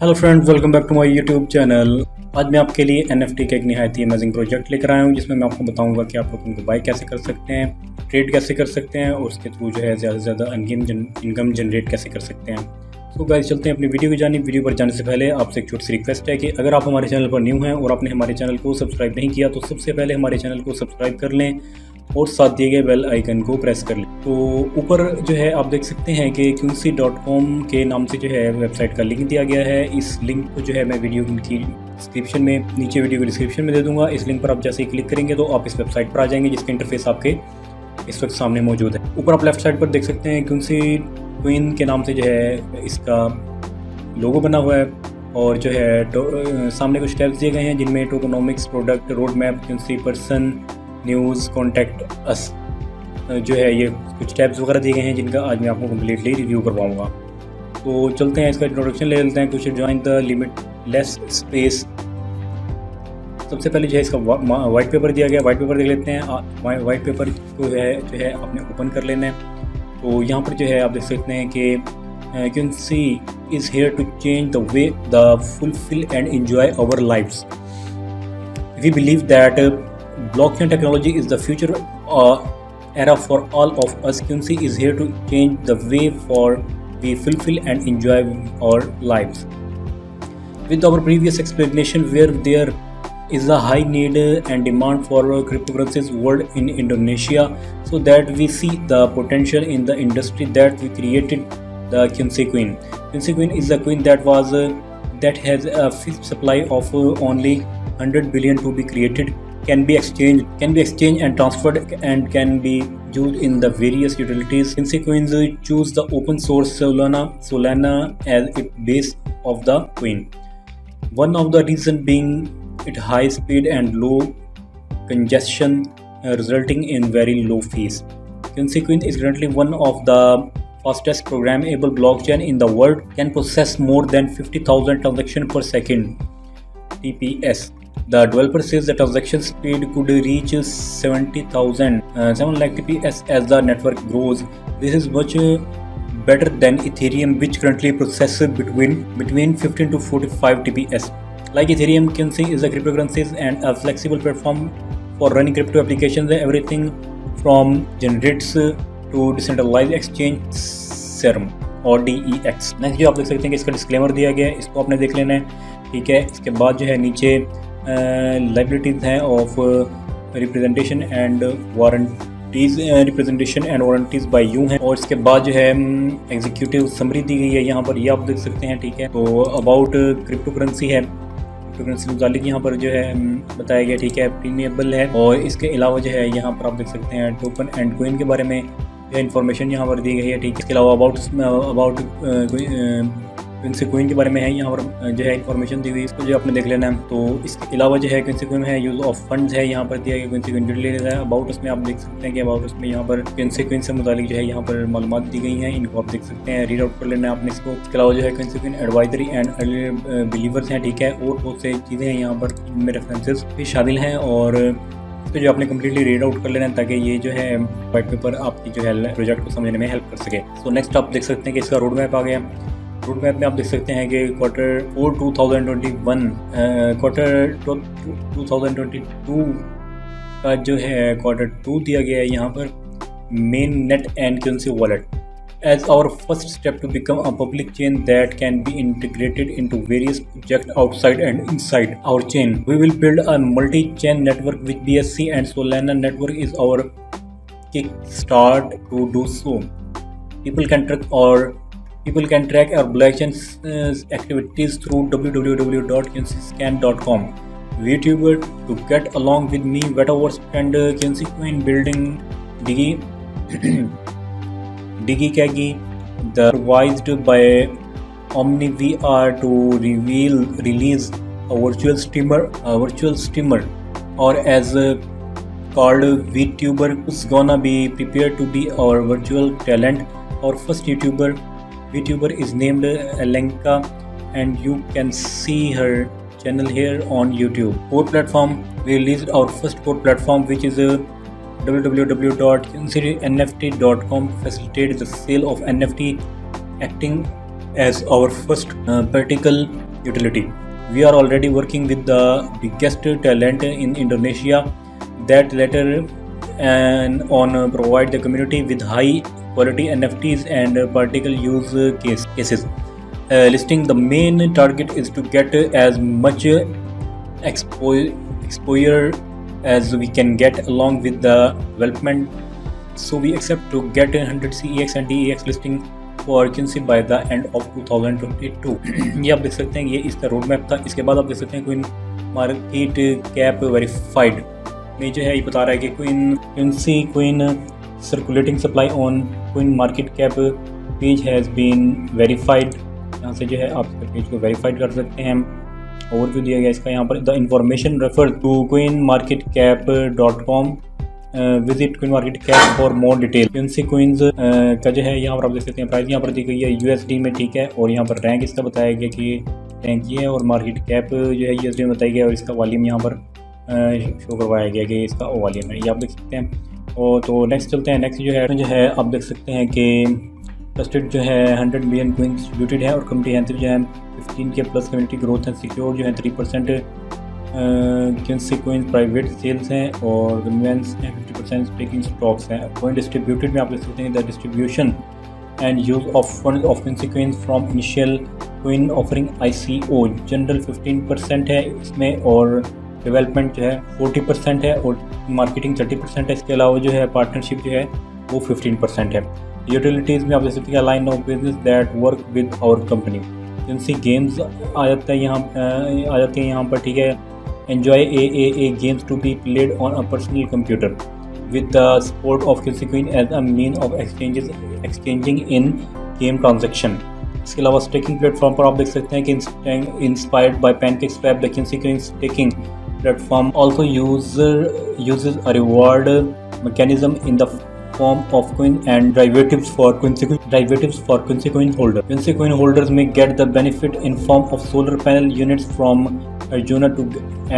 Hello friends, welcome back to my YouTube channel. आज मैं आपके लिए NFT का एक निहायत ही अमेजिंग प्रोजेक्ट लेकर आया हूँ, जिसमें मैं आपको बताऊंगा कि आप लोग उनको बाय कैसे कर सकते हैं, ट्रेड कैसे कर सकते हैं और उसके थ्रू जो है ज़्यादा से ज़्यादा इनकम जनरेट कैसे कर सकते हैं। तो गाइस, चलते हैं अपनी वीडियो की जानिब। वीडियो पर जाने से पहले आपसे एक छोटी सी रिक्वेस्ट है कि अगर आप हमारे चैनल पर न्यू हैं और आपने हमारे चैनल को सब्सक्राइब नहीं किया तो सबसे पहले हमारे चैनल को सब्सक्राइब कर लें और साथ दिए गए बेल आइकन को प्रेस कर लें। तो ऊपर जो है आप देख सकते हैं कि qnc.com के नाम से जो है वेबसाइट का लिंक दिया गया है। इस लिंक को जो है मैं वीडियो की डिस्क्रिप्शन में, नीचे वीडियो की डिस्क्रिप्शन में दे दूंगा। इस लिंक पर आप जैसे ही क्लिक करेंगे तो आप इस वेबसाइट पर आ जाएंगे, जिसका इंटरफेस आपके इस वक्त सामने मौजूद है। ऊपर आप लेफ्ट साइड पर देख सकते हैं QNC क्वीन के नाम से जो है इसका लोगो बना हुआ है और जो है सामने कुछ टैब्स दिए गए हैं जिनमें tokenomics, product, road map, QNC person, news, contact us जो है ये कुछ टैब्स वगैरह दिए गए हैं जिनका आज मैं आपको कम्प्लीटली रिव्यू करवाऊँगा। तो चलते हैं, इसका इंट्रोडक्शन ले लेते हैं। कुछ ज्वाइन द लिमिटलेस स्पेस। सबसे पहले जो है इसका वाइट पेपर दिया गया, वाइट पेपर देख लेते हैं। वाइट पेपर को जो है आपने ओपन कर लेना है। तो यहाँ पर जो है आप देख सकते हैं कि QNC is here to change the way the fulfill and enjoy our lives. We believe that blockchain technology is the future era for all of us. QNC is here to change the way for we fulfill and enjoy our lives. With our previous explanation, where there is a high need and demand for cryptocurrencies world in Indonesia, so that we see the potential in the industry that we created the QNC Queen. QNC Queen is a queen that has a fixed supply of only 100 billion to be created, can be exchanged and transferred, and can be used in the various utilities. QNC Queens choose the open source Solana as its base of the queen. One of the reasons being its high speed and low congestion, resulting in very low fees. QNC Queen is currently one of the fastest programmable blockchain in the world, can process more than 50,000 transactions per second (TPS). The developer says the transaction speed could reach 70,000 TPS as the network grows. This is much better than Ethereum, which currently processes between 15 to 45 TPS. Like Ethereum, QNC is a cryptocurrency and a flexible platform for running crypto applications. Everything from generates to decentralise exchange serum और DEX। Next जो आप देख सकते हैं कि इसका disclaimer दिया गया है, इसको आपने देख लेना है, ठीक है। इसके बाद जो है नीचे लाइबिलिटीज़ हैं of representation and warranties by you हैं, और इसके बाद जो है एग्जीक्यूटिव समरी दी गई है यहाँ पर, ये आप देख सकते हैं, ठीक है। तो अबाउट क्रिप्टो करेंसी है, क्रिप्टो करेंसी यहाँ पर जो है बताया गया, ठीक है, प्रीमिएबल है। और इसके अलावा जो है यहाँ पर आप देख सकते हैं टोकन एंड कोइन के बारे में इन्फॉर्मेशन यहाँ पर दी गई है, ठीक है। इसके अलावा अबाउट QNC कोइन के बारे में है यहाँ पर जो है इन्फॉर्मेशन दी हुई है, इसको जो आपने देख लेना है। तो इसके अलावा जो है QNC कोइन है, यूज़ ऑफ फंड्स है यहाँ पर दिया गया, QNC कोइन डिटेल है। अबाउट उसमें आप देख सकते हैं कि अबाउट उसमें यहाँ पर QNC कोइन से मुतालिक जो है यहाँ पर मालूमात दी गई हैं, इनको आप देख सकते हैं, रीड आउट कर लेना है आपने इसको। इसके अलावा जो है QNC coin advisory and early believers हैं, ठीक है, और बहुत से चीज़ें हैं यहाँ पर, इनमें रेफरेंसेस भी शामिल हैं, और इसको जो आपने कम्प्लीटली रीड आउट कर लेना है ताकि ये जो है वाइट पेपर आपकी जो है प्रोजेक्ट को समझने में हेल्प कर सके। सो नेक्स्ट आप देख सकते हैं कि इसका रोड मैप आ गया। रोड मैप में आप देख सकते हैं कि क्वार्टर 2022 का जो है क्वार्टर 2 दिया गया है यहाँ पर, main net and QNC wallet as our first step to become a public chain that can be integrated into various projects outside and inside our chain. We will build a multi-chain network with BSC and Solana network is our kickstart to do so. People can track our blockchain activities through www.qnscan.com. VTuber to get along with me, Metaverse and QNC Coin building DigiKagi, the revised by OmniVR to release a virtual streamer, or as called VTuber, who's gonna be prepared to be our virtual talent. Our first VTuber is named Alenka, and you can see her channel here on YouTube. Core platform, we released our first core platform, which is www.qncnft.com, facilitated the sale of NFT, acting as our first vertical utility. We are already working with the biggest talent in Indonesia that later and on provide the community with high quality NFTs and particle use cases. Listing the main target is to get as much exposure as we can get along with the development. So we expect to get 100 CEX and DEX listing for QNC by the end of 2022. ये आप देख सकते हैं, ये इसका road map था। इसके बाद आप देख सकते हैं क्वीन मार्केट कैप वेरीफाइड में जो है ये बता रहा है कि queen circulating supply on queen market cap page has been verified. यहाँ से जो है आप पेज को वेरीफाइड कर सकते हैं। ओवरव्यू दिया गया इसका यहाँ पर। The information refer to queenmarketcap.com, visit queen market cap for more detail. Queensy Queens का जो है यहाँ पर आप देख सकते हैं प्राइस यहाँ पर दी गई है USD में, ठीक है। और यहाँ पर रैंक इसका बताया गया कि रैंक ये है और मार्केट कैप जो है USD में बताया गया और इसका वॉल्यूम यहाँ पर शो करवाया गया कि इसका वॉल्यूम है, ये आप देख सकते हैं। और तो नेक्स्ट चलते हैं। नेक्स्ट जो है आप देख सकते हैं कि ट्रस्टेड जो है 100 मिलियन क्वीन डिस्ट्रीब्यूटेड है और कम्प्रीहेंसिव जो है 15K प्लस कम्युनिटी ग्रोथ है। सिक्योर जो है 3% क्वींसी क्वीन प्राइवेट सेल्स हैं और कन्वेंस हैं 50% स्टेकिंग स्टॉक्स हैं। क्वीन डिस्ट्रीब्यूटेड में आप देख सकते हैं the distribution and use of fund of Queensy Queen from initial queen offering ICO general 15% है इसमें और डेवलपमेंट जो है 40% है और मार्केटिंग 30% है। इसके अलावा जो है पार्टनरशिप जो है वो 15% है। यूटिलिटीज़ में आप देख सकते हैं line of business that work with our company. Queensy games आ जाते हैं यहाँ पर, ठीक है। Enjoy a games to be played on a personal computer with the support of Queensy Queen as a mean of exchanging in game transaction. इसके अलावा staking platform पर आप देख सकते हैं कि inspired by PancakeSwap the Queensy Queen staking platform also uses a reward mechanism in the form of coin and derivatives for Quincy coin holder. Quincy coin holders may get the benefit in form of solar panel units from Arjuna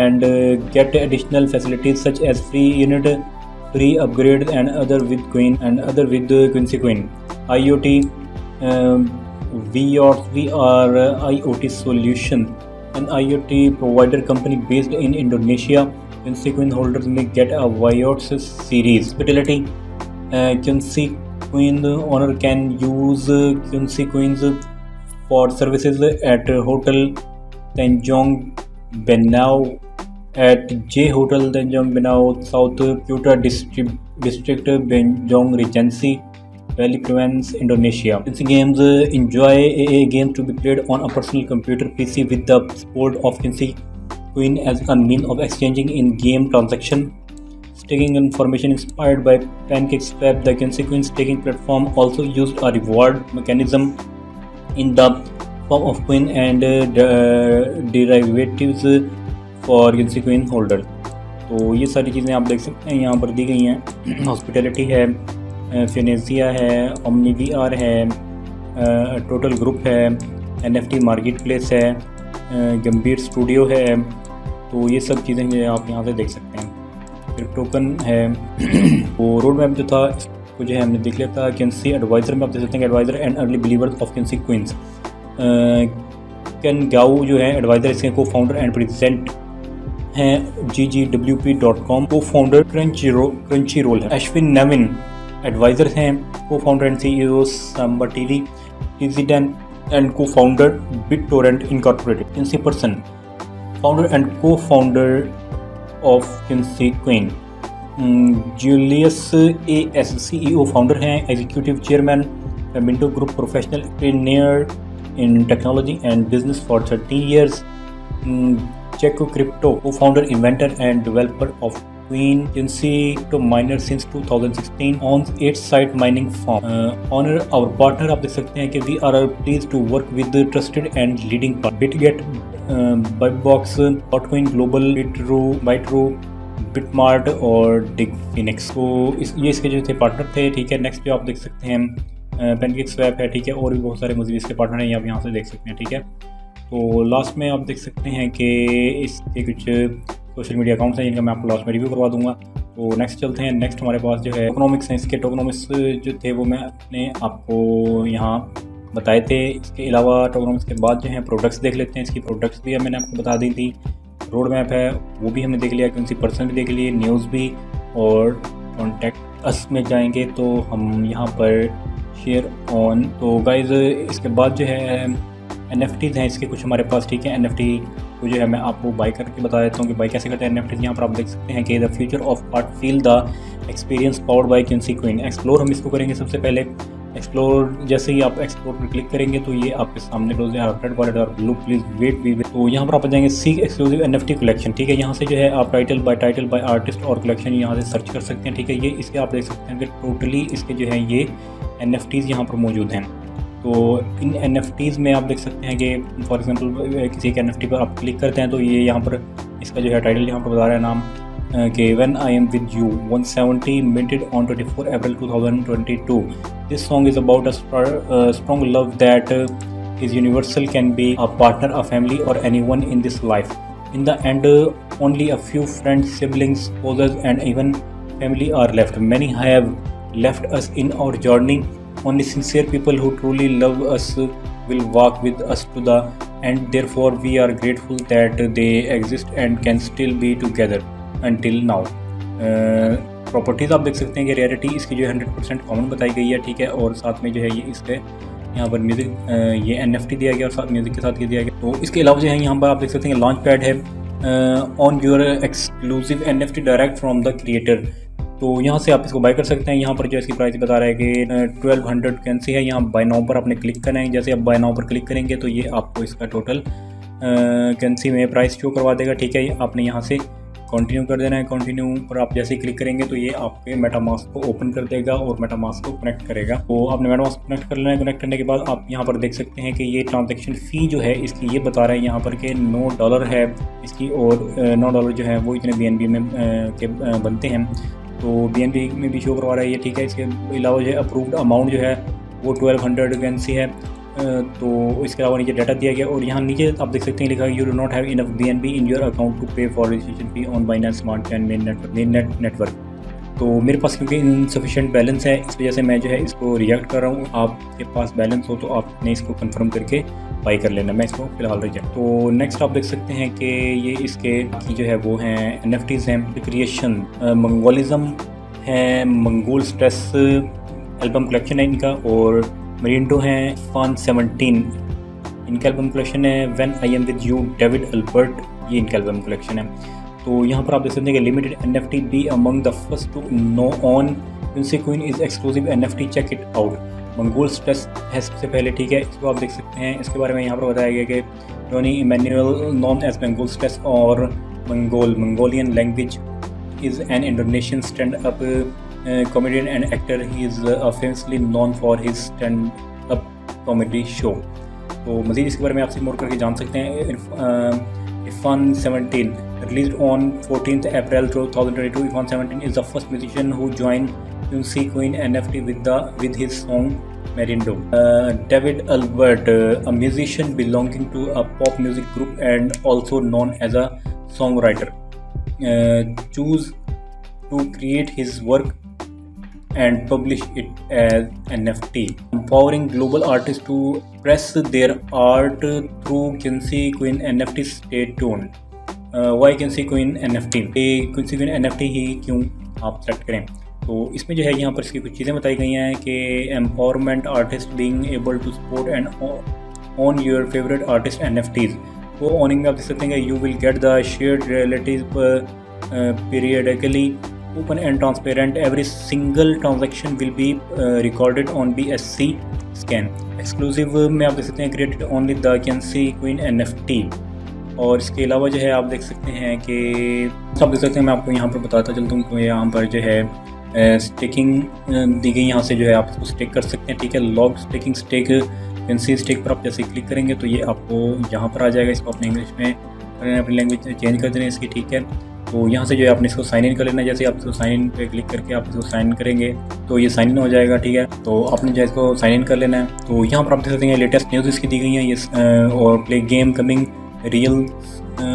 and get additional facilities such as free unit, free upgrade and other with Quincy coin. IoT we are IoT solution, an IoT provider company based in Indonesia. Quincy coin holders may get a Viots series. Utility Quincy coin owner can use Quincy coins for services at Hotel Tanjong Benau, at J Hotel Tanjong Benau, South Kuta District, Benjong Regency, Valley Province, Indonesia. Quincy games enjoy AA games to be played on a personal computer PC with the support of Quincy Queen as a means of exchanging in game transaction. Staking information inspired by PancakeSwap, the Quincy Queen staking platform also used a reward mechanism in the form of coin and derivatives for Quincy Queen holders. तो ये सारी चीज़ें आप देख सकते हैं यहाँ पर दी गई हैं। हॉस्पिटैलिटी है, फिनेजिया है, OmniVR है, टोटल ग्रुप है, NFT मार्केट प्लेस है, गंभीर स्टूडियो है। तो ये सब चीज़ें जो आप यहाँ से देख सकते हैं। फिर टोकन है। वो रोड मैप जो था इसको जो है हमने देख लिया था। क्वींसी एडवाइज़र में आप देख सकते हैं adviser and early believers of Queensy Queens. Ken Gao जो है एडवाइज़र, इसके को फाउंडर एंड प्रेसिडेंट हैं ggwp.com। को फाउंडर क्रंची रोल है। अश्विन नवीन एडवाइज़र हैं, cofounder and CEO Samba TV, president and cofounder BitTorrent Incorporated। Queensy person founder and cofounder of Queensy Queen. Julius AS CEO founder हैं, executive chairman Minto group, professional entrepreneur in technology and business for 30 years। Cheko crypto cofounder, inventor and developer of Queensy crypto miner since 2016, owns 8 site mining farm। Honour our partner आप देख सकते हैं कि we are please to work with trusted and leading Bitget, Bytebox, Dotcoin global, Byteroo, BitMart और DigiFinex. तो ये इसके जो थे पार्टनर थे, ठीक है। नेक्स्ट जो आप देख सकते हैं पैनकेकस्वैप है, ठीक है। और भी बहुत सारे मज़ीद इसके पार्टनर हैं, आप यहाँ से देख सकते हैं, ठीक है। तो लास्ट में आप देख सकते हैं कि इसके कुछ सोशल मीडिया अकाउंट्स हैं जिनका मैं आपको लास्ट में रिव्यू करवा दूंगा। तो नेक्स्ट चलते हैं। नेक्स्ट हमारे पास जो है टोकनॉमिक्स हैं। इसके टोकनॉमिक्स जो थे वो मैं अपने आपको यहाँ बताए थे। इसके अलावा टोकनोम्स के बाद जो है प्रोडक्ट्स देख लेते हैं। इसकी प्रोडक्ट्स भी मैंने आपको बता दी थी, रोड मैप है वो भी हमने देख लिया, कौन सी पर्सन भी देख लिए, न्यूज़ भी, और कॉन्टैक्ट अस में जाएंगे तो हम यहाँ पर शेयर ऑन। तो गाइज़ इसके बाद जो है NFTs हैं इसके कुछ हमारे पास, ठीक है। NFT को जो है मैं आपको बाय करके बता देता हूँ कि बाय कैसे करते हैं NFTs। यहाँ पर आप देख सकते हैं कि the future of art feel the experience powered by Queensy Queen. Explore हम इसको करेंगे सबसे पहले। एक्सप्लोर जैसे ही आप एक्सप्लोर पर क्लिक करेंगे तो ये आपके सामने रोज रेड वॉलेट और ब्लू प्लीज वेट। तो यहाँ पर आप जाएंगे सीक एक्सक्लूसिव NFT कलेक्शन, ठीक है। यहाँ से जो है आप टाइटल बाय आर्टिस्ट और कलेक्शन यहाँ से सर्च कर सकते हैं, ठीक है। ये इसके आप देख सकते हैं कि टोटली इसके जो है ये NFTs यहाँ पर मौजूद हैं। तो इन NFTs में आप देख सकते हैं कि फॉर एग्जांपल किसी एक NFT पर आप क्लिक करते हैं तो ये यहाँ पर इसका जो है टाइटल यहाँ पर बता रहा है नाम कि when I am with you 170 minted on 24 April 2022। This song is about a strong love that is universal, can be a partner, a family और anyone in this life. In the end only a few friends, siblings, spouses and even family are left. Many have left us in our journey. Only sincere people who truly love us will walk with us to the end. Therefore, we are grateful that they exist and can still be together until now. Properties आप देख सकते हैं कि rarity इसकी जो है 100% common बताई गई है, ठीक है। और साथ में जो है ये इसके यहाँ पर म्यूज़िक ये NFT दिया गया और साथ म्यूज़िक के साथ ये दिया गया। तो इसके अलावा जो है यहाँ पर आप देख सकते हैं लॉन्च पैड है on your exclusive NFT direct from the creator. तो यहाँ से आप इसको बाय कर सकते हैं। यहाँ पर जो इसकी प्राइस बता रहा है कि 1200 करेंसी है। यहाँ बाय नाउ पर आपने क्लिक करना है। जैसे आप बाय नाउ पर क्लिक करेंगे तो ये आपको इसका टोटल करेंसी में प्राइस शो करवा देगा, ठीक है। आपने यहाँ से कंटिन्यू कर देना है। कंटिन्यू पर आप जैसे ही क्लिक करेंगे तो ये आपके मेटामास्क को ओपन कर देगा और मेटामास्क को कनेक्ट करेगा। तो आपने मेटामास्क कनेक्ट कर लेना है। कनेक्ट करने के बाद आप यहाँ पर देख सकते हैं कि ये ट्रांजैक्शन फ़ी जो है इसकी ये बता रहा है यहाँ पर कि $9 है इसकी, और $9 जो है वो इतने BNB में के बनते हैं। तो BNB में भी शो करवा रहा है ये, ठीक है। इसके अलावा जो है अप्रूव्ड अमाउंट जो है वो 1200 करेंसी है। तो इसके अलावा नीचे डाटा दिया गया और यहाँ नीचे आप देख सकते हैं लिखा है you do not have enough BNB in your account to pay for registration fee on Binance smart chain main network. तो मेरे पास क्योंकि इनसफिशिएंट बैलेंस है इस वजह से मैं जो है इसको रिजेक्ट कर रहा हूँ। आपके पास बैलेंस हो तो आपने इसको कंफर्म करके बाई कर लेना। मैं इसको फिलहाल रिजेक्ट। तो नेक्स्ट आप देख सकते हैं कि ये इसके की जो है वो हैं NFTs हैं। क्रिएशन मंगोलिज्म है, मंगोल स्ट्रेस एल्बम कलेक्शन है इनका, और मरिंडो हैं फन 17 इनका एल्बम कलेक्शन है। When I am with you David Albert ये इनका एल्बम कलेक्शन है। तो यहाँ पर आप देख सकते हैं कि limited NFT be among the first to know on Queensy Queen is exclusive NFT, check it out. Mongol Stress है सबसे पहले, ठीक है। इसको आप देख सकते हैं। इसके बारे में यहाँ पर बताया गया कि Tony Emmanuel known as Mongol Stress और Mongolian language is an Indonesian stand-up comedian and actor. He is famously known for his stand-up comedy show. तो मज़ीद इसके बारे में आपसे मोर करके जान सकते हैं। Irfan 17 released on 14th April 2022. Irfan 17 is the first musician who joined Quincy Queen NFT with his song Marindo. David Albert, a musician belonging to a pop music group and also known as a songwriter, choose to create his work and publish it as NFT, empowering global artists to express their art through Quincy Queen NFT. Stay tuned. Why Quincy Queen NFT? Quincy Queen NFT ही क्यों आप select करें? तो इसमें जो है यहाँ पर इसकी कुछ चीज़ें बताई गई हैं कि empowerment artist being able to support and on your favourite artist NFTs। वो ऑनिंग आप देख सकते हैं कि you will get the shared realities periodically open and transparent. Every single transaction will be recorded on BSC scan. Exclusive में आप देख सकते हैं created only the Quincy Queen NFT। और इसके अलावा जो है आप देख सकते हैं कि सब देख सकते हैं। मैं आपको यहाँ पर बताता चलता हूँ कि यहाँ पर जो है स्टेकिंग दी गई। यहाँ से जो है आप इसको स्टेक कर सकते हैं, ठीक है। Log staking stake Quincy stake पर आप जैसे क्लिक करेंगे तो ये आपको यहाँ पर आ जाएगा। इसको अपने इंग्लिश में अपनी लैंग्वेज चेंज कर देना इसकी, ठीक है। तो यहाँ से जो है आपने इसको साइन इन कर लेना है। जैसे आप इसको साइन इन पे क्लिक करके आप इसको साइन इन करेंगे तो ये साइन इन हो जाएगा, ठीक है। तो आपने जो है इसको साइन इन कर लेना है। तो यहाँ पर आप देख सकते हैं लेटेस्ट न्यूज़ इसकी दी गई है ये, और प्ले गेम कमिंग रियल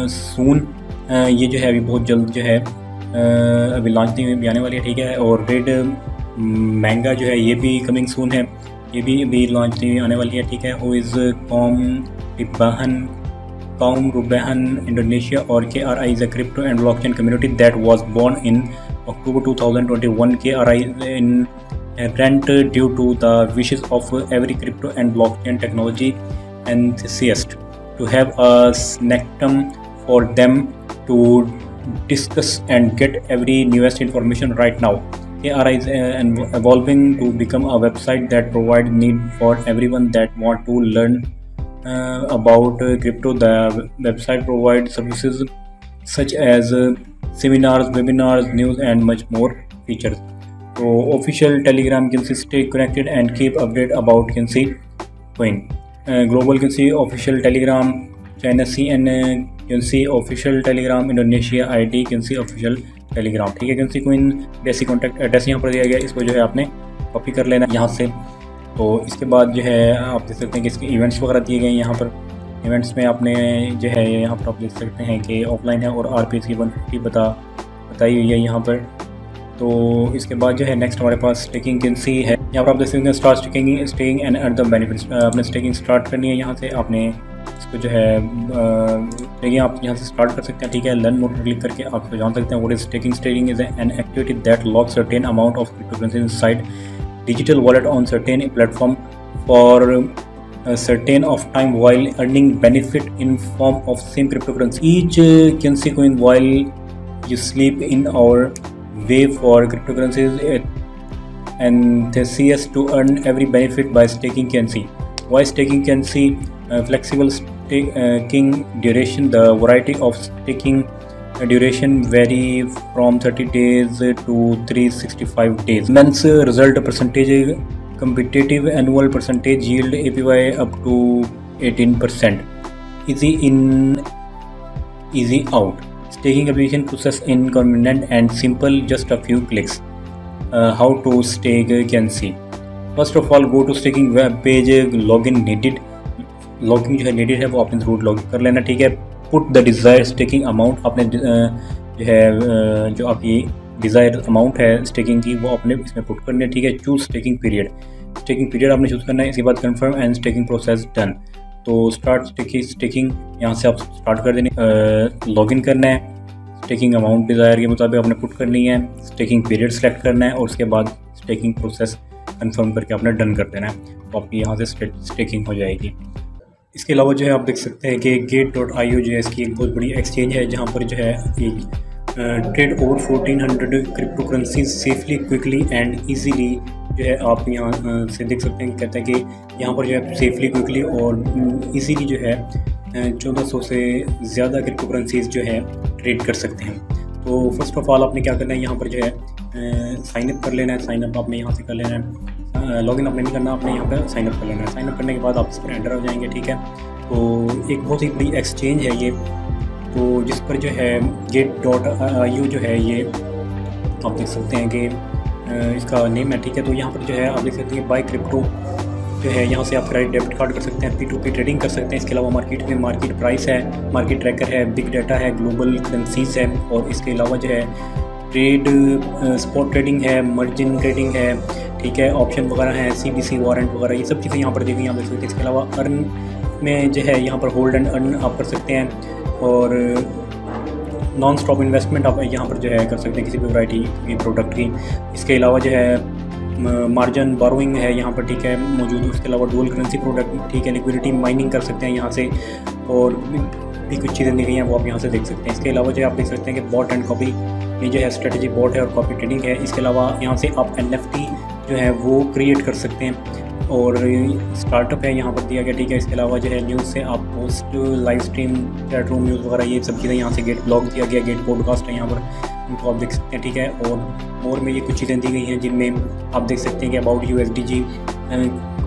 सून, ये जो है अभी बहुत जल्द जो है अभी लॉन्च भी आने वाली है, ठीक है। और रेड मैंगा जो है ये भी कमिंग सून है। ये भी अभी लॉन्च आने वाली है, ठीक है। हु इज़ कौम रुबैहन इंडोनेशिया और KRI is a crypto and blockchain community that was born in October 2021. KRI in rent due to the wishes of every crypto and blockchain technology enthusiast to have a sanctum for them to discuss and get every newest information right now. KRI is evolving to become a website that provides need for everyone that want to learn about crypto. The website provides services such as seminars, webinars, news and much more features. So official Telegram can stay connected and keep update about Coin. Global official Telegram, China CN official Telegram, Indonesia ID official Telegram, ठीक है। Coin basic contact address यहाँ पर दिया गया, इसको जो है आपने कॉपी कर लेना यहाँ से। तो इसके बाद जो है आप देख सकते हैं कि इसके इवेंट्स वगैरह दिए गए हैं यहाँ पर। इवेंट्स में आपने जो है यहाँ पर आप देख सकते हैं कि ऑफलाइन है और RPS की 150 बताई हुई है यहाँ पर। तो इसके बाद जो है नेक्स्ट हमारे पास स्टेकिंग कैंसी है। यहाँ पर आप देख सकते हैं start staking and earn the benefits. आपने स्टेकिंग स्टार्ट करनी है यहाँ से, आपने इसको जो है स्टेकिंग आप यहाँ से स्टार्ट कर सकते हैं, ठीक है। लर्न मोड पर क्लिक करके आप इसको जान सकते हैं what is staking. Staking is an activity that locks certain amount of cryptocurrency inside digital wallet on certain platform for a certain of time while earning benefit in form of same cryptocurrency. Each currency coin while you sleep in our way for cryptocurrencies enthusiasts to earn every benefit by staking currency. Why staking currency? Flexible staking duration. The variety of staking duration vary from 30 days to 365 days. Immense result percentage, competitive annual percentage yield, APY up to 18%. Easy in, easy out. Staking application process inconvenient and simple, just a few clicks. How to stake can see. First of all, go to staking web page, login needed. Login जो है needed है वो आपने जरूर login कर लेना, ठीक है। Put the desire staking amount, आपने जो है जो आपकी डिज़ायर अमाउंट है स्टेकिंग की वो आपने इसमें पुट करनी है, ठीक है। चूज स्टेकिंग पीरियड आपने चूज़ करना है। इसके बाद confirm and staking process done. तो स्टार्ट स्टेकिंग यहाँ से आप स्टार्ट कर देनी, लॉगिन करना है, स्टेकिंग अमाउंट डिज़ायर के मुताबिक आपने पुट करनी है, स्टेकिंग पीरियड सेलेक्ट करना है और उसके बाद स्टेकिंग प्रोसेस कंफर्म करके आपने डन कर देना है। तो आपकी यहाँ से स्टेकिंग हो जाएगी। इसके अलावा जो है आप देख सकते हैं कि Gate.io जो है इसकी एक बहुत बड़ी एक्सचेंज है जहाँ पर जो है trade over 1400 crypto currencies safely, quickly and easily जो है आप यहाँ से देख सकते हैं। कहते हैं कि यहाँ पर जो है सेफली, क्विकली और ईजीली जो है 1400 से ज़्यादा क्रिप्टो करेंसीज जो है ट्रेड कर सकते हैं। तो फर्स्ट ऑफ ऑल आपने क्या करना है, यहाँ पर जो है साइन अप कर लेना है। साइन अप आपने यहाँ से कर लेना है, लॉगिन आपने नहीं करना, आपने यहाँ पर साइन अप कर लेना है। साइन अप करने के बाद आप इस पर एंटर हो जाएंगे, ठीक है। तो एक बहुत ही बड़ी एक्सचेंज है ये, तो जिस पर जो है Gate.io जो है ये आप देख सकते हैं कि इसका नेम है, ठीक है। तो यहाँ पर जो है आप देख सकते हैं बाय क्रिप्टो जो है यहाँ से आप क्रेडिट डेबिट कार्ड कर सकते हैं, P2P ट्रेडिंग कर सकते हैं। इसके अलावा मार्केट में मार्केट प्राइस है, मार्केट ट्रैकर है, बिग डाटा है, ग्लोबल करेंसीज है और इसके अलावा जो है ट्रेड स्पॉट ट्रेडिंग है, मार्जिन ट्रेडिंग है, ठीक है। ऑप्शन वगैरह है, CBC वारंट वगैरह, ये सब चीज़ें यहाँ पर दी हुई हैं, आप देख सकते हैं। इसके अलावा अर्न में जो है यहाँ पर होल्ड एंड अर्न आप कर सकते हैं और नॉन स्टॉप इन्वेस्टमेंट आप यहाँ पर जो है कर सकते हैं किसी भी वैरायटी की प्रोडक्ट की। इसके अलावा जो है मार्जिन बोरोइंग है यहाँ पर, ठीक है, मौजूद। उसके अलावा डुअल करेंसी प्रोडक्ट, ठीक है, लिक्विडिटी माइनिंग कर सकते हैं यहाँ से और भी कुछ चीज़ें दी गई हैं वो आप यहाँ से देख सकते हैं। इसके अलावा जो है आप देख सकते हैं कि बॉट एंड कॉपी, ये जो है स्ट्रेटजी बॉट है और कॉपी ट्रेडिंग है। इसके अलावा यहाँ से आप NFT जो है वो क्रिएट कर सकते हैं और स्टार्टअप है यहाँ पर दिया गया, ठीक है। इसके अलावा जो है न्यूज़ से आप post, live stream, chat room news वगैरह ये सब चीज़ें यहाँ से गेट ब्लॉग दिया गया, गेट पॉडकास्ट है यहाँ पर, इनको आप देख सकते हैं, ठीक है। और में ये कुछ चीज़ें दी गई हैं जिनमें आप देख सकते हैं कि अबाउट USDG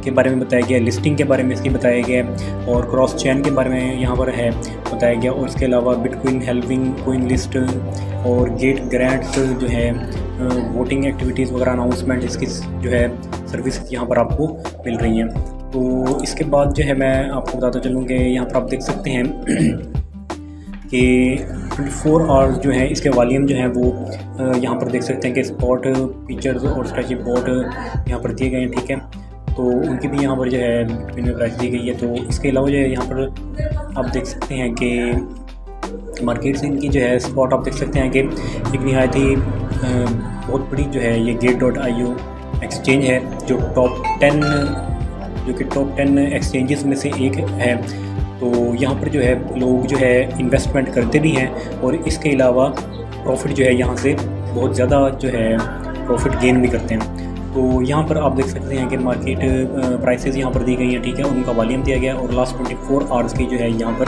के बारे में बताया गया, लिस्टिंग के बारे में इसकी बताया गया और क्रॉस चैन के बारे में यहाँ पर है बताया गया। और इसके अलावा बिटकॉइन हेल्पिंग कोइन लिस्ट और गेट ग्रांट्स जो है, वोटिंग एक्टिविटीज़ वगैरह, अनाउंसमेंट, इसकी जो है सर्विस यहाँ पर आपको मिल रही हैं। तो इसके बाद जो है मैं आपको बताता चलूँ कि यहाँ पर आप देख सकते हैं कि 24 आवर्स जो है इसके वॉल्यूम जो है वो यहाँ पर देख सकते हैं कि स्पॉट फीचर्स और स्ट्रेटजी बॉट यहाँ पर दिए गए हैं, ठीक है। तो उनकी भी यहाँ पर जो है बिटकॉइन में प्राइस दी गई है। तो इसके अलावा जो है यहाँ पर आप देख सकते हैं कि मार्केट से इनकी जो है स्पॉट आप देख सकते हैं कि एक नहायत ही बहुत बड़ी जो है ये Gate.io एक्सचेंज है, जो टॉप 10 एक्सचेंजेस में से एक है। तो यहाँ पर जो है लोग जो है इन्वेस्टमेंट करते भी हैं और इसके अलावा प्रॉफिट जो है यहाँ से बहुत ज़्यादा जो है प्रॉफिट गेन भी करते हैं। तो यहाँ पर आप देख सकते हैं कि मार्केट प्राइसेस यहाँ पर दी गई हैं, ठीक है, उनका वॉल्यूम दिया गया और लास्ट 24 आवर्स की जो है यहाँ पर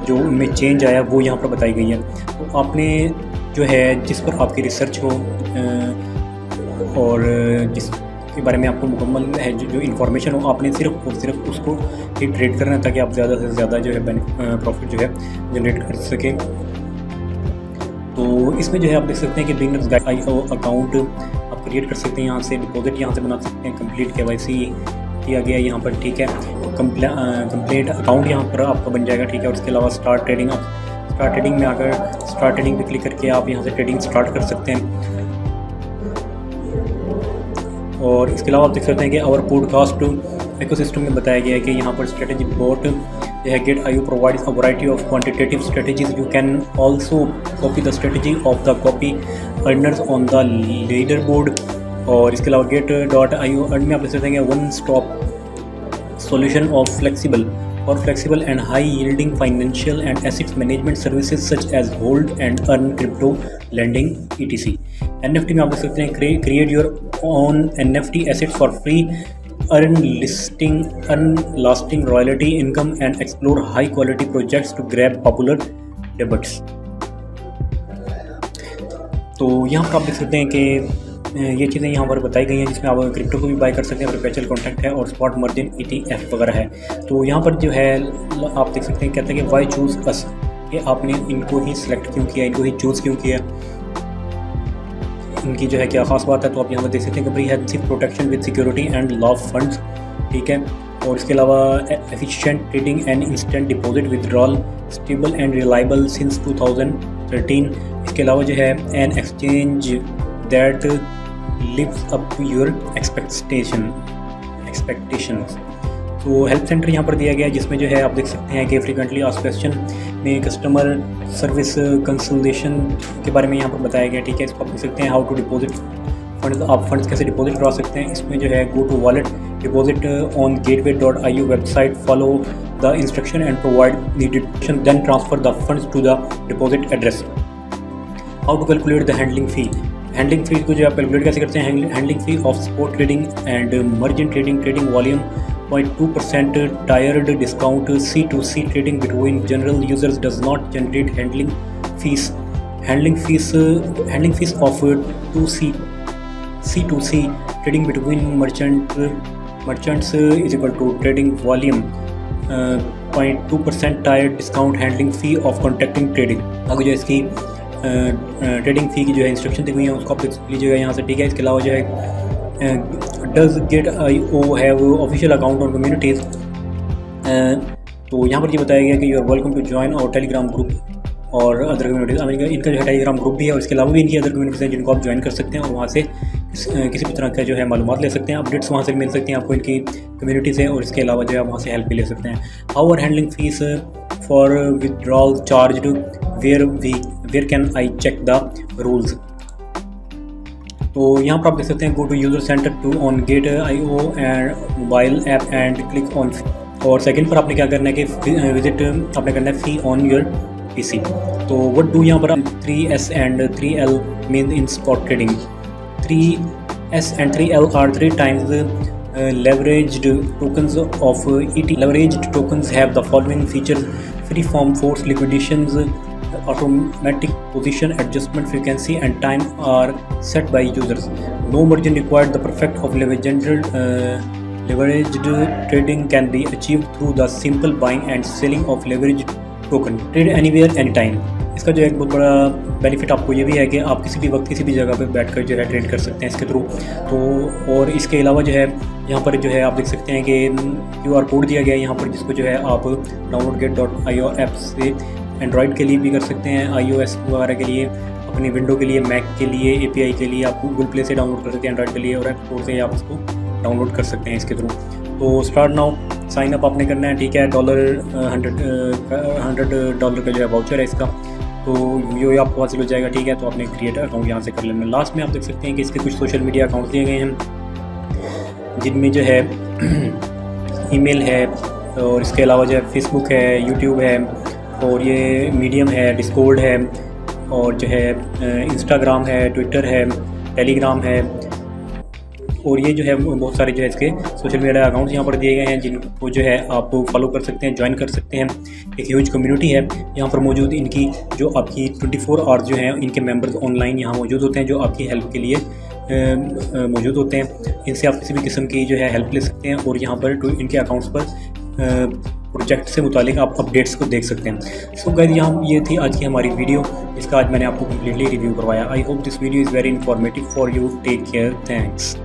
जो उनमें चेंज आया वो यहाँ पर बताई गई है। तो आपने जो है जिस पर आपकी रिसर्च हो और जिसके बारे में आपको मुकम्मल है जो इन्फॉर्मेशन हो, आपने सिर्फ और सिर्फ उसको ही ट्रेड करना है ताकि आप ज़्यादा से ज़्यादा जो है प्रॉफिट जो है जनरेट कर सकें। तो इसमें जो है आप देख सकते हैं कि बिगिनर्स गाइड अकाउंट आप क्रिएट कर सकते हैं, यहाँ से डिपॉजिट यहाँ से बना सकते हैं, कंप्लीट KYC किया गया यहाँ पर, ठीक है, कंप्लीट अकाउंट यहाँ पर आपका बन जाएगा, ठीक है। और उसके अलावा स्टार्ट ट्रेडिंग में आकर स्टार्ट ट्रेडिंग पे क्लिक करके आप यहाँ से ट्रेडिंग स्टार्ट कर सकते हैं। और इसके अलावा आप देख सकते हैं कि आवर पॉडकास्ट इकोसिस्टम में बताया गया है कि यहाँ पर स्ट्रेटेजी बोट जो है Gate.io provides a variety of quantitative strategies. You can also copy the strategy of the copy earners on the leader board. और इसके अलावा Gate.io अर्न में आप देख सकते हैं one stop solution of flexible and high yielding financial and assets management services such as hold and earn crypto lending etc। NFT में आप देख सकते हैं create your own NFT assets for free, earn lasting royalty income and explore high quality projects to grab popular debuts। तो यहाँ पर आप देख सकते हैं कि ये चीज़ें यहाँ पर बताई गई हैं जिसमें आप क्रिप्टो को भी बाय कर सकते हैं, परपेचुअल कॉन्ट्रैक्ट है और स्पॉट मार्जिन ETF वगैरह है। तो यहाँ पर जो है आप देख सकते हैं कहते हैं कि वाई चूज़ अस, कि आपने इनको ही सिलेक्ट क्यों किया, इनको ही चूज़ क्यों किया, इनकी जो है क्या ख़ास बात है। तो आप यहाँ पर देख सकते हैं comprehensive protection with security and law funds, ठीक है। और इसके अलावा efficient trading and instant deposit withdrawal, stable and reliable since 2013। इसके अलावा जो है an exchange that lives up to your expectations. तो हेल्प सेंटर यहाँ पर दिया गया है जिसमें जो है आप देख सकते हैं कि फ्रीक्वेंटली आस्क्ड क्वेश्चन में कस्टमर सर्विस कंसल्टेशन के बारे में यहाँ पर बताया गया, ठीक है। इसको आप देख सकते हैं हाउ टू डिपॉजिट फंड्स, आप फंड्स कैसे डिपॉजिट करवा सकते हैं। इसमें जो है go to wallet deposit on gateway.io website, follow the instruction and provide needed, then transfer the funds to the deposit address. How to calculate the handling fee को जो आप कैलकुलेट कैसे करते हैं। Handling fee of spot trading and margin trading volume 0.2% tiered discount. C2C trading between general users does not generate handling fees of C2C trading between merchants is equal to trading volume 0.2% tiered discount handling fee of contracting trading. आगे जो इसकी trading फ़ी की जो है instruction दी हुई है उसको आप देख लीजिएगा यहाँ से, ठीक है। इसके अलावा जो है does Gate.io have official account on communities, तो यहाँ पर ये बताया गया कि you are welcome to join और टेलीग्राम ग्रुप और अदर कम्युनिटीज़। इनका जो है टेलीग्राम ग्रुप भी है और इसके अलावा भी इनकी अदर कम्युनिटीज़ हैं जिनको आप ज्वाइन कर सकते हैं और वहाँ से किसी भी तरह का जो है मालूमात ले सकते हैं, अपडेट्स वहाँ से मिल सकती हैं आपको इनकी कम्युनिटी से, और इसके अलावा जो है वहाँ से हेल्प भी ले सकते हैं। How are handling fees for withdrawal charge, where can I check the rules. तो यहाँ पर आप देख सकते हैं go to user centre to on Gate.io and mobile app and click on, और सेकंड पर आपने क्या करना है कि विजिट आपने करना है फ़ी ऑन योर PC। तो व्हाट डू यहाँ पर 3S and 3L mean in spot trading. 3S and 3L are 3 times leveraged tokens of ET। Leveraged tokens have the following features: free from force liquidations, automatic position adjustment, frequency and time are set by users, no margin required। The perfect of leveraged trading can be achieved through the simple buying and selling of leveraged token। Trade anywhere anytime। इसका जो एक बहुत बड़ा benefit आपको ये भी है कि आप किसी भी वक्त किसी भी जगह पे बैठकर जो है ट्रेड कर सकते हैं इसके थ्रू। तो और इसके अलावा जो है यहाँ पर जो है आप देख सकते हैं कि QR कोड दिया गया है यहाँ पर, जिसको जो है आप डाउनलोड Gate.io ऐप से एंड्रॉयड के लिए भी कर सकते हैं, iOS वगैरह के लिए, अपनी विंडो के लिए, मैक के लिए, API के लिए आप गूगल प्ले से डाउनलोड कर सकते हैं एंड्रॉयड के लिए, और ऐप स्टोर से आप इसको डाउनलोड कर सकते हैं इसके थ्रू। तो स्टार्ट नाउ, साइन अप आपने करना है, ठीक है। $100 का जो है वाउचर है इसका, तो ये आपको हासिल हो जाएगा, ठीक है। तो आपने क्रिएट अकाउंट यहाँ से कर लेना। लास्ट में आप देख सकते हैं कि इसके कुछ सोशल मीडिया अकाउंट दिए गए हैं, जिनमें जो है ईमेल है, और इसके अलावा जो है फेसबुक है, यूट्यूब है, और ये मीडियम है, डिस्कॉर्ड है, और जो है इंस्टाग्राम है, ट्विटर है, टेलीग्राम है, और ये जो है बहुत सारे जो है इसके सोशल मीडिया अकाउंट्स यहाँ पर दिए गए हैं, जिनको जो है आप फॉलो कर सकते हैं, ज्वाइन कर सकते हैं। एक ह्यूज कम्युनिटी है यहाँ पर मौजूद, इनकी जो आपकी 24 आवर्स जो हैं इनके मेंबर्स ऑनलाइन यहाँ मौजूद होते हैं, जो आपकी हेल्प के लिए मौजूद होते हैं। इनसे आप किसी भी किस्म की जो है हेल्प ले सकते हैं, और यहाँ पर इनके अकाउंट्स पर प्रोजेक्ट से मुतालिक आप अपडेट्स को देख सकते हैं। सो गाइस, यहाँ ये थी आज की हमारी वीडियो, जिसका आज मैंने आपको कम्प्लीटली रिव्यू करवाया। I hope this video is very informative for you. Take care, thanks.